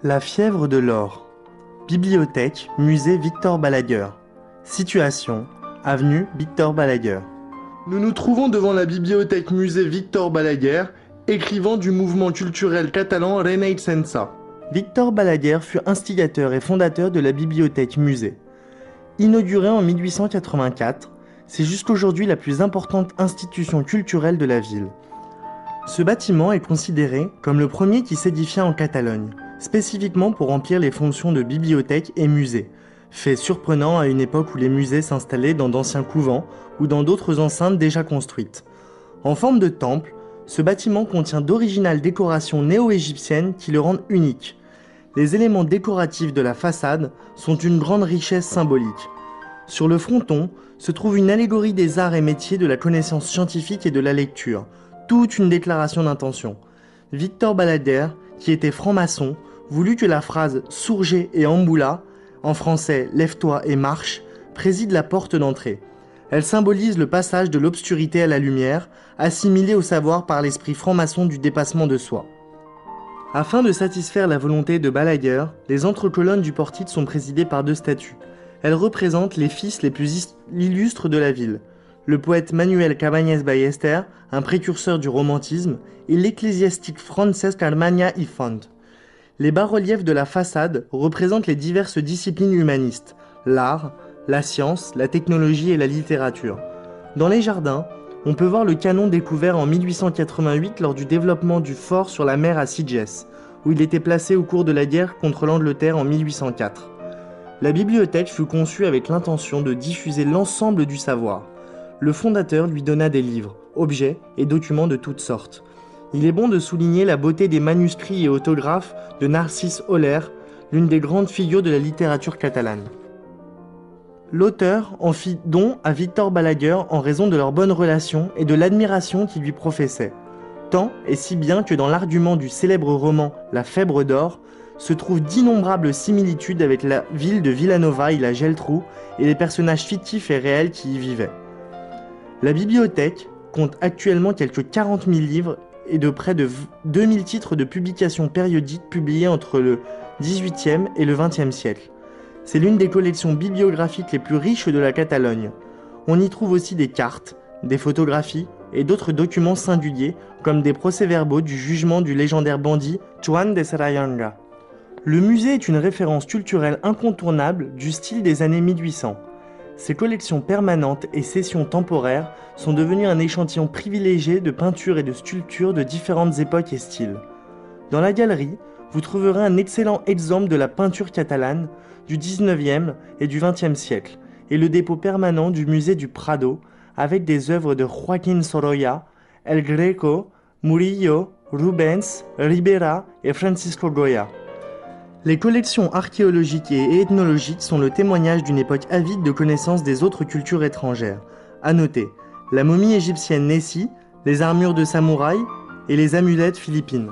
La fièvre de l'or. Bibliothèque, musée Victor Balaguer. Situation, avenue Victor Balaguer. Nous nous trouvons devant la bibliothèque musée Victor Balaguer, écrivain du mouvement culturel catalan Renaixença. Victor Balaguer fut instigateur et fondateur de la bibliothèque musée. Inaugurée en 1884, c'est jusqu'aujourd'hui la plus importante institution culturelle de la ville. Ce bâtiment est considéré comme le premier qui s'édifia en Catalogne, spécifiquement pour remplir les fonctions de bibliothèque et musée, fait surprenant à une époque où les musées s'installaient dans d'anciens couvents ou dans d'autres enceintes déjà construites. En forme de temple, ce bâtiment contient d'originales décorations néo-égyptiennes qui le rendent unique. Les éléments décoratifs de la façade sont une grande richesse symbolique. Sur le fronton se trouve une allégorie des arts et métiers de la connaissance scientifique et de la lecture, toute une déclaration d'intention. Victor Balaguer, qui était franc-maçon, voulut que la phrase « Sourgé et Amboula », en français « Lève-toi et marche », préside la porte d'entrée. Elle symbolise le passage de l'obscurité à la lumière, assimilé au savoir par l'esprit franc-maçon du dépassement de soi. Afin de satisfaire la volonté de Balaguer, les entrecolonnes du portique sont présidées par deux statues. Elles représentent les fils les plus illustres de la ville. Le poète Manuel Cabanyes Ballester, un précurseur du romantisme, et l'ecclésiastique Francesc Armanya i Font. Les bas-reliefs de la façade représentent les diverses disciplines humanistes, l'art, la science, la technologie et la littérature. Dans les jardins, on peut voir le canon découvert en 1888 lors du développement du fort sur la mer à Sitges, où il était placé au cours de la guerre contre l'Angleterre en 1804. La bibliothèque fut conçue avec l'intention de diffuser l'ensemble du savoir. Le fondateur lui donna des livres, objets et documents de toutes sortes. Il est bon de souligner la beauté des manuscrits et autographes de Narcís Oller, l'une des grandes figures de la littérature catalane. L'auteur en fit don à Victor Balaguer en raison de leur bonne relation et de l'admiration qu'il lui professait. Tant et si bien que dans l'argument du célèbre roman La Fèbre d'or, se trouvent d'innombrables similitudes avec la ville de Vilanova et la Geltrú et les personnages fictifs et réels qui y vivaient. La bibliothèque compte actuellement quelques 40 000 livres et de près de 2000 titres de publications périodiques publiés entre le XVIIIe et le XXe siècle. C'est l'une des collections bibliographiques les plus riches de la Catalogne. On y trouve aussi des cartes, des photographies et d'autres documents singuliers comme des procès-verbaux du jugement du légendaire bandit Joan de Sarayanga. Le musée est une référence culturelle incontournable du style des années 1800. Ses collections permanentes et sessions temporaires sont devenues un échantillon privilégié de peintures et de sculptures de différentes époques et styles. Dans la galerie, vous trouverez un excellent exemple de la peinture catalane du 19e et du 20e siècle, et le dépôt permanent du musée du Prado, avec des œuvres de Joaquín Sorolla, El Greco, Murillo, Rubens, Ribera et Francisco Goya. Les collections archéologiques et ethnologiques sont le témoignage d'une époque avide de connaissances des autres cultures étrangères. À noter, la momie égyptienne Nessie, les armures de samouraï et les amulettes philippines.